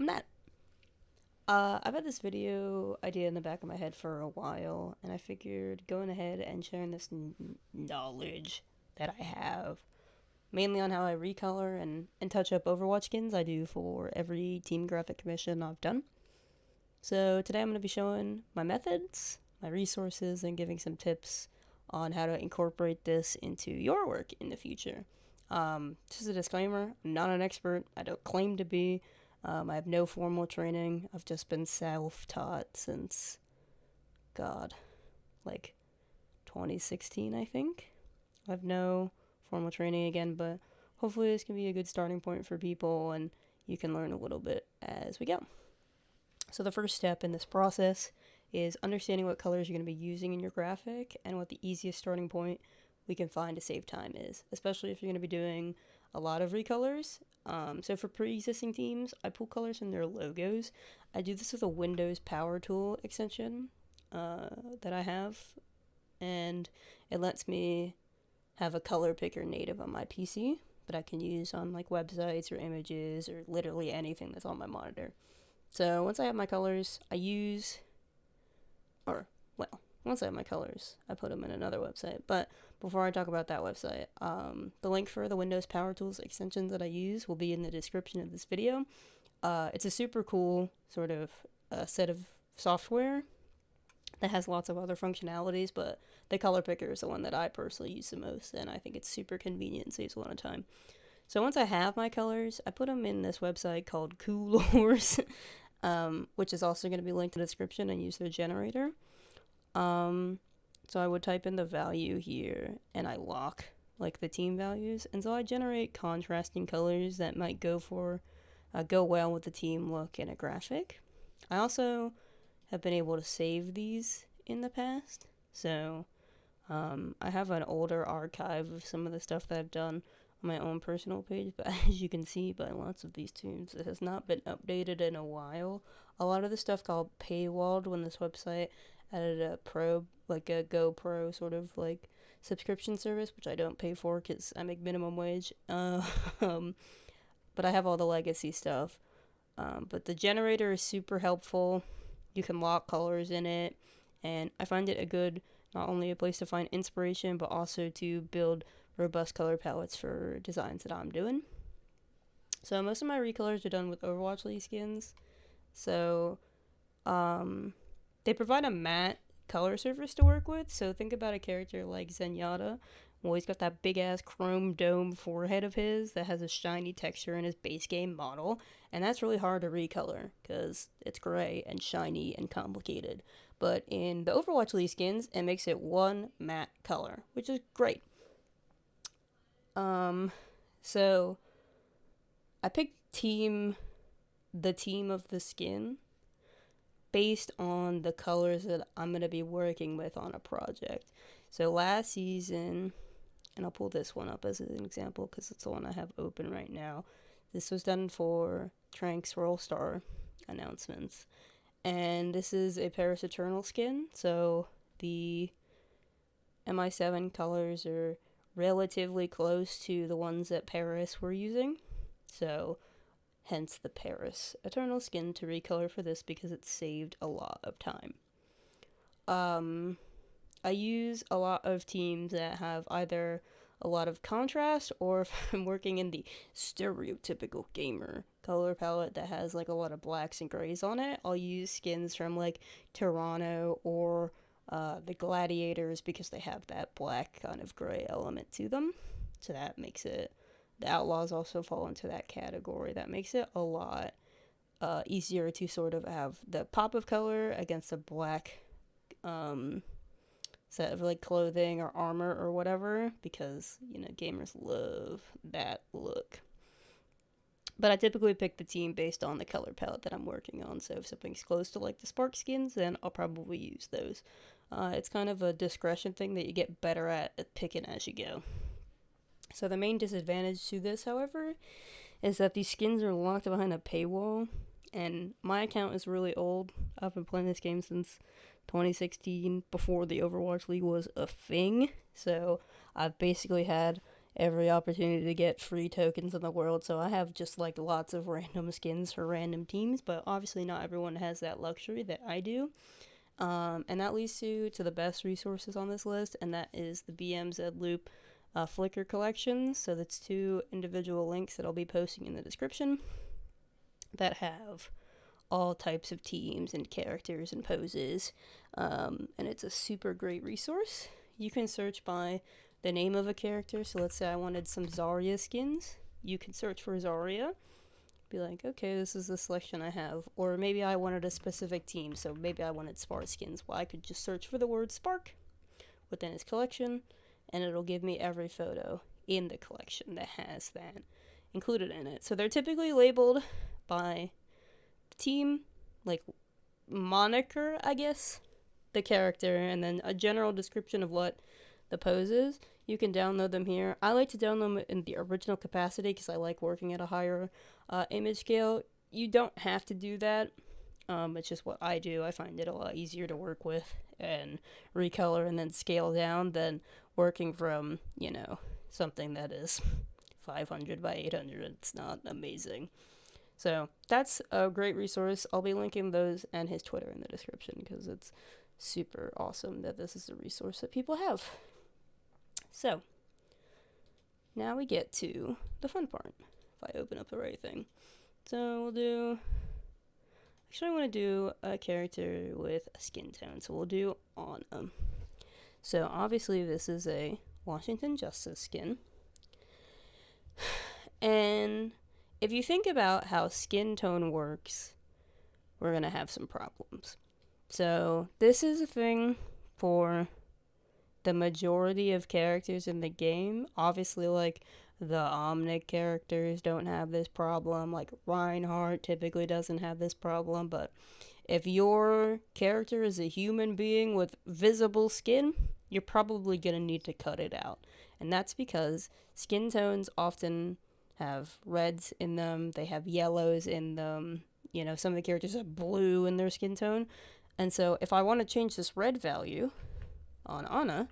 I'm not. I've had this video idea in the back of my head for a while, and I figured going ahead and sharing this knowledge that I have, mainly on how I recolor and touch up Overwatch skins I do for every team graphic commission I've done. So today I'm going to be showing my methods, my resources, and giving some tips on how to incorporate this into your work in the future. Just a disclaimer, I'm not an expert. I don't claim to be. I have no formal training. I've just been self-taught since, God, like 2016, I think. I have no formal training again, but hopefully this can be a good starting point for people and you can learn a little bit as we go. So the first step in this process is understanding what colors you're going to be using in your graphic and what the easiest starting point we can find to save time is, especially if you're going to be doing a lot of recolors. So for pre-existing teams, I pull colors from their logos. I do this with a Windows Power Tool extension that I have, and it lets me have a color picker native on my PC that I can use on like websites or images or literally anything that's on my monitor. So once I have my colors, once I have my colors, I put them in another website. But before I talk about that website, the link for the Windows Power Tools extensions that I use will be in the description of this video. It's a super cool sort of set of software that has lots of other functionalities, but the color picker is the one that I personally use the most, and I think it's super convenient and saves a lot of time. So once I have my colors, I put them in this website called Coolors, which is also going to be linked in the description, and use their generator. So I would type in the value here, and I lock like the team values, and so I generate contrasting colors that might go well with the team look in a graphic. I also have been able to save these in the past, so I have an older archive of some of the stuff that I've done on my own personal page, but as you can see by lots of these tunes, it has not been updated in a while. A lot of the stuff got paywalled when this website added a GoPro sort of like subscription service, which I don't pay for because I make minimum wage. But I have all the legacy stuff. But the generator is super helpful. You can lock colors in it, and I find it not only a place to find inspiration, but also to build robust color palettes for designs that I'm doing. So most of my recolors are done with Overwatch League skins. So they provide a matte color surface to work with. So think about a character like Zenyatta. Well, he's got that big ass chrome dome forehead of his that has a shiny texture in his base game model, and that's really hard to recolor because it's gray and shiny and complicated. But in the Overwatch League skins, it makes it one matte color, which is great. So I picked the team of the skin based on the colors that I'm going to be working with on a project. So last season, and I'll pull this one up as an example because it's the one I have open right now. This was done for Trank's Roll Star announcements. And this is a Paris Eternal skin, so the MI7 colors are relatively close to the ones that Paris were using. So hence the Paris Eternal skin to recolor for this because it saved a lot of time. I use a lot of teams that have either a lot of contrast, or if I'm working in the stereotypical gamer color palette that has like a lot of blacks and grays on it, I'll use skins from like Toronto or the Gladiators because they have that black kind of gray element to them. So that makes it, the Outlaws also fall into that category. That makes it a lot easier to sort of have the pop of color against a black set of like clothing or armor or whatever, because gamers love that look. But I typically pick the team based on the color palette that I'm working on. So if something's close to like the Spark skins, then I'll probably use those. It's kind of a discretion thing that you get better at picking as you go. So the main disadvantage to this, however, is that these skins are locked behind a paywall, and my account is really old. I've been playing this game since 2016, before the Overwatch League was a thing. So I've basically had every opportunity to get free tokens in the world, so I have just like lots of random skins for random teams, but obviously not everyone has that luxury that I do. And that leads to the best resources on this list, and that is the BMZ Loop Flickr collections. So that's 2 individual links that I'll be posting in the description that have all types of teams and characters and poses. And it's a super great resource. You can search by the name of a character. So let's say I wanted some Zarya skins. You can search for Zarya. Be like, okay, this is the selection I have. Or maybe I wanted a specific team. So maybe I wanted Spark skins. Well, I could just search for the word Spark within his collection, and it'll give me every photo in the collection that has that included in it. So they're typically labeled by team, like moniker, I guess, the character, and then a general description of what the pose is. You can download them here. I like to download them in the original capacity because I like working at a higher image scale. You don't have to do that. It's just what I do. I find it a lot easier to work with and recolor and then scale down than working from, something that is 500 by 800. It's not amazing. So that's a great resource. I'll be linking those and his Twitter in the description because it's super awesome that this is a resource that people have. So now we get to the fun part. If I open up the right thing. So we'll do... Actually, I want to do a character with a skin tone. So we'll do Anna. So obviously this is a Washington Justice skin. And if you think about how skin tone works, we're going to have some problems. So this is a thing for the majority of characters in the game. Obviously, like, the Omnic characters don't have this problem. Like, Reinhardt typically doesn't have this problem. But if your character is a human being with visible skin, you're probably going to need to cut it out. And that's because skin tones often have reds in them. They have yellows in them. Some of the characters have blue in their skin tone. And so if I want to change this red value on Anna,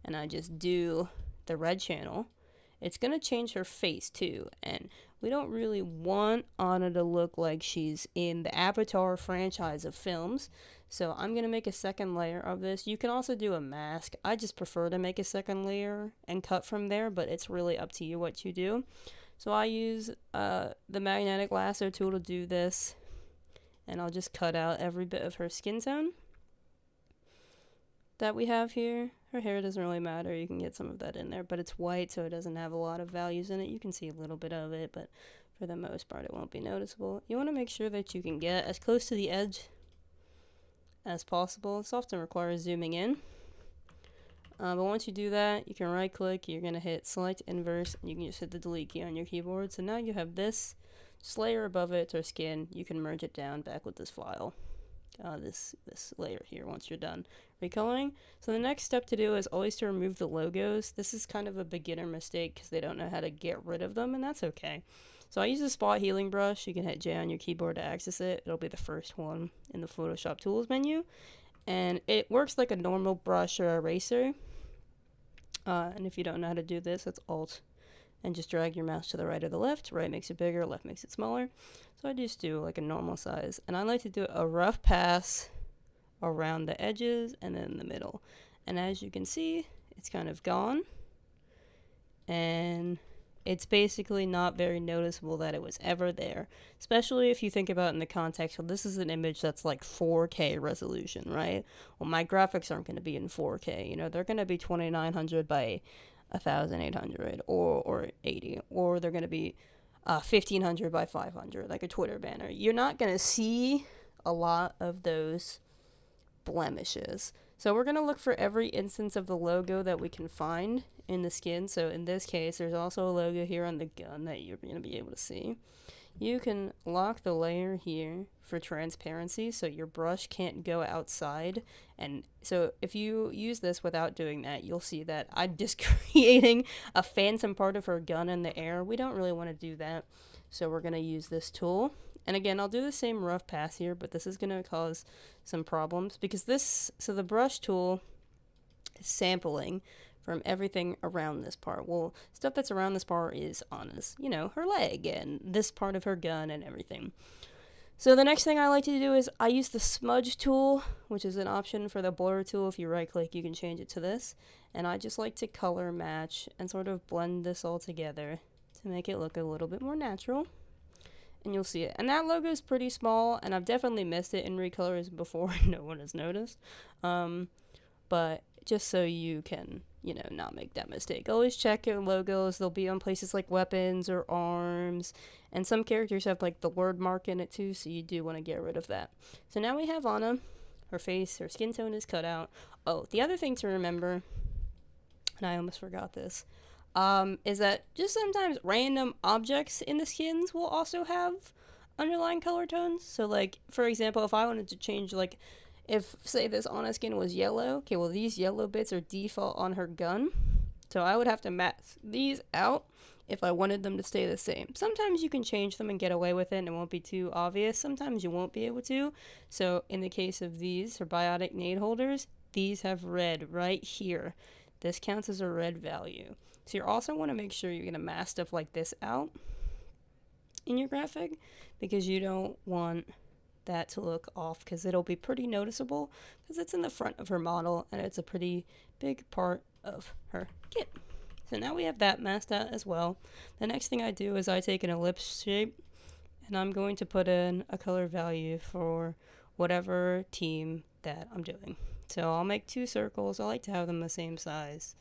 and I just do the red channel, it's going to change her face too. And we don't really want Anna to look like she's in the Avatar franchise of films. So I'm going to make a second layer of this. You can also do a mask. I just prefer to make a second layer and cut from there, but it's really up to you what you do. So I use the magnetic lasso tool to do this. And I'll just cut out every bit of her skin tone that we have here. Her hair doesn't really matter. You can get some of that in there, but it's white, so it doesn't have a lot of values in it. You can see a little bit of it, but for the most part, it won't be noticeable. You want to make sure that you can get as close to the edge as possible. This often requires zooming in. But once you do that, you can right click, you're going to hit select inverse, and you can just hit the delete key on your keyboard. So now you have this just layer above it, or skin. You can merge it down back with this file. This layer here once you're done recoloring. So the next step to do is always to remove the logos. This is kind of a beginner mistake because they don't know how to get rid of them, and that's okay. So I use a spot healing brush. You can hit J on your keyboard to access it. It'll be the first one in the Photoshop Tools menu. And it works like a normal brush or eraser. And if you don't know how to do this, it's Alt. And just drag your mouse to the right or the left. Right makes it bigger, left makes it smaller. So I just do like a normal size. And I like to do a rough pass around the edges and then the middle. And as you can see, it's kind of gone. And it's basically not very noticeable that it was ever there. Especially if you think about it in the context, well, this is an image that's like 4K resolution, right? Well, my graphics aren't going to be in 4K. They're going to be 2900 by 1800 or 80, or they're going to be 1500 by 500, like a Twitter banner. You're not going to see a lot of those blemishes. So we're going to look for every instance of the logo that we can find in the skin. So in this case, there's also a logo here on the gun that you're going to be able to see. You can lock the layer here for transparency so your brush can't go outside. And so if you use this without doing that, you'll see that I'm just creating a phantom part of her gun in the air. We don't really want to do that. So we're going to use this tool. And again, I'll do the same rough pass here, but this is going to cause some problems because the brush tool is sampling from everything around this part. Well, stuff that's around this part is Anna's, you know, her leg and this part of her gun and everything. So the next thing I like to do is I use the smudge tool, which is an option for the blur tool. If you right click, you can change it to this. And I just like to color match and sort of blend this all together to make it look a little bit more natural. And you'll see it. And that logo is pretty small, and I've definitely missed it in recolors before. No one has noticed. But just so you can, you know, not make that mistake. Always check your logos. They'll be on places like weapons or arms. And some characters have like the word mark in it too, so you do want to get rid of that. So now we have Anna. Her face, her skin tone is cut out. Oh, the other thing to remember, and I almost forgot this, is that just sometimes random objects in the skins will also have underlying color tones. So like, for example, if I wanted to change, like, if, say, this Anna skin was yellow, okay, well, these yellow bits are default on her gun. So I would have to mask these out if I wanted them to stay the same. Sometimes you can change them and get away with it and it won't be too obvious. Sometimes you won't be able to. So in the case of these, her biotic nade holders, these have red right here. This counts as a red value. So you also want to make sure you're going to mask stuff like this out in your graphic, because you don't want that to look off, because it'll be pretty noticeable because it's in the front of her model and it's a pretty big part of her kit. So now we have that masked out as well. The next thing I do is I take an ellipse shape and I'm going to put in a color value for whatever team that I'm doing. So I'll make 2 circles. I like to have them the same size.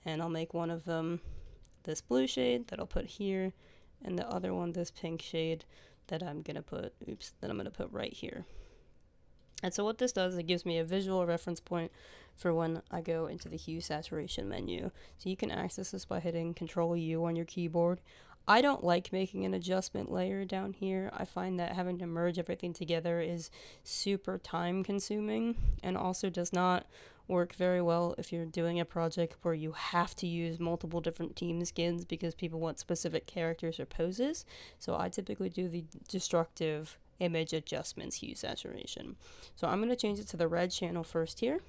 And I'll make one of them this blue shade that I'll put here, and the other one this pink shade that I'm going to put, right here. And so what this does, it gives me a visual reference point for when I go into the hue saturation menu. So you can access this by hitting Control U on your keyboard. I don't like making an adjustment layer down here. I find that having to merge everything together is super time consuming and also does not work very well if you're doing a project where you have to use multiple different team skins because people want specific characters or poses. So I typically do the destructive image adjustments hue saturation. So I'm going to change it to the red channel first here.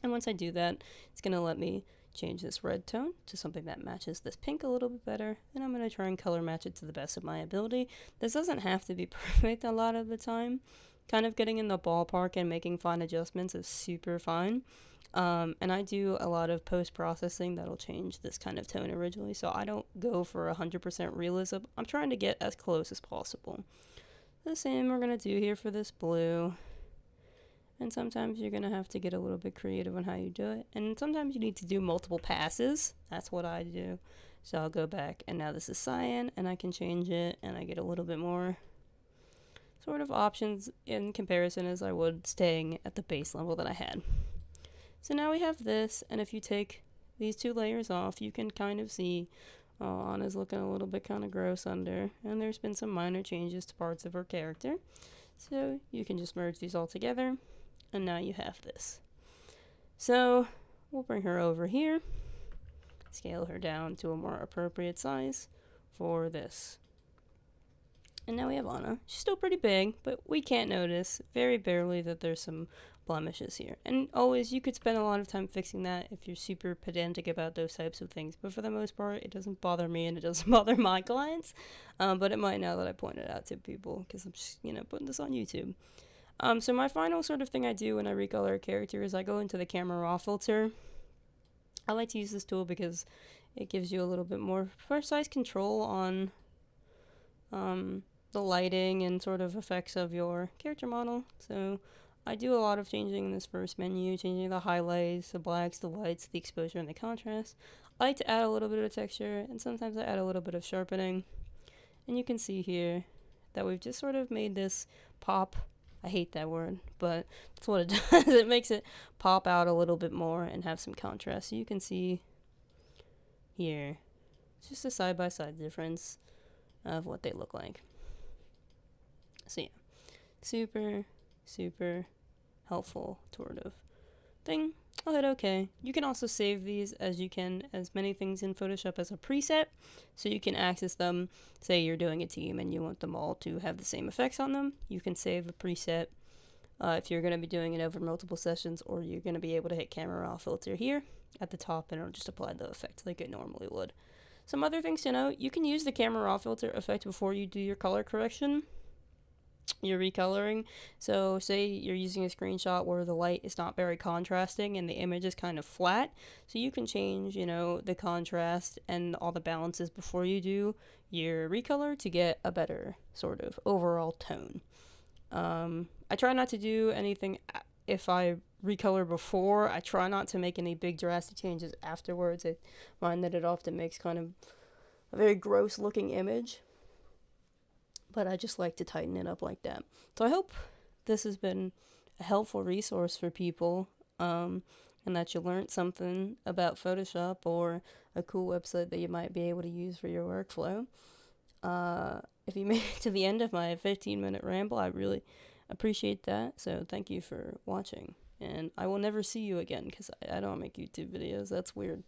And once I do that, it's going to let me change this red tone to something that matches this pink a little bit better, and I'm going to try and color match it to the best of my ability. This doesn't have to be perfect a lot of the time. Kind of getting in the ballpark and making fine adjustments is super fine. And I do a lot of post-processing that'll change this kind of tone originally, so I don't go for 100% realism. I'm trying to get as close as possible. The same we're going to do here for this blue. And sometimes you're going to have to get a little bit creative on how you do it. And sometimes you need to do multiple passes. That's what I do. So I'll go back, and now this is cyan, and I can change it, and I get a little bit more sort of options in comparison as I would staying at the base level that I had. So now we have this, and if you take these 2 layers off, you can kind of see Anna's looking a little bit kind of gross under, and there's been some minor changes to parts of her character. So you can just merge these all together. And now you have this. So we'll bring her over here, scale her down to a more appropriate size for this. And now we have Anna. She's still pretty big, but we can't notice very barely that there's some blemishes here. And always, you could spend a lot of time fixing that if you're super pedantic about those types of things. But for the most part, it doesn't bother me and it doesn't bother my clients. But it might now that I point it out to people, because I'm just, putting this on YouTube. So my final sort of thing I do when I recolor a character is I go into the camera raw filter. I like to use this tool because it gives you a little bit more precise control on the lighting and sort of effects of your character model. So I do a lot of changing in this first menu, changing the highlights, the blacks, the whites, the exposure, and the contrast. I like to add a little bit of texture, and sometimes I add a little bit of sharpening. And you can see here that we've just sort of made this pop. I hate that word, but that's what it does. It makes it pop out a little bit more and have some contrast. So you can see here, it's just a side-by-side difference of what they look like. So yeah, super, super helpful sort of thing. I'll hit OK. You can also save these as many things in Photoshop as a preset, so you can access them. Say you're doing a team and you want them all to have the same effects on them. You can save a preset if you're going to be doing it over multiple sessions, or you're going to be able to hit camera raw filter here at the top and it'll just apply the effect like it normally would. Some other things to know, you can use the camera raw filter effect before you do your color correction, your recoloring. So say you're using a screenshot where the light is not very contrasting and the image is kind of flat, so you can change, the contrast and all the balances before you do your recolor to get a better sort of overall tone. I try not to do anything if I recolor before. I try not to make any big drastic changes afterwards. I find that it often makes kind of a very gross looking image, but I just like to tighten it up like that. So I hope this has been a helpful resource for people, and that you learned something about Photoshop or a cool website that you might be able to use for your workflow. If you made it to the end of my 15-minute ramble, I really appreciate that. So thank you for watching. And I will never see you again because I don't make YouTube videos. That's weird.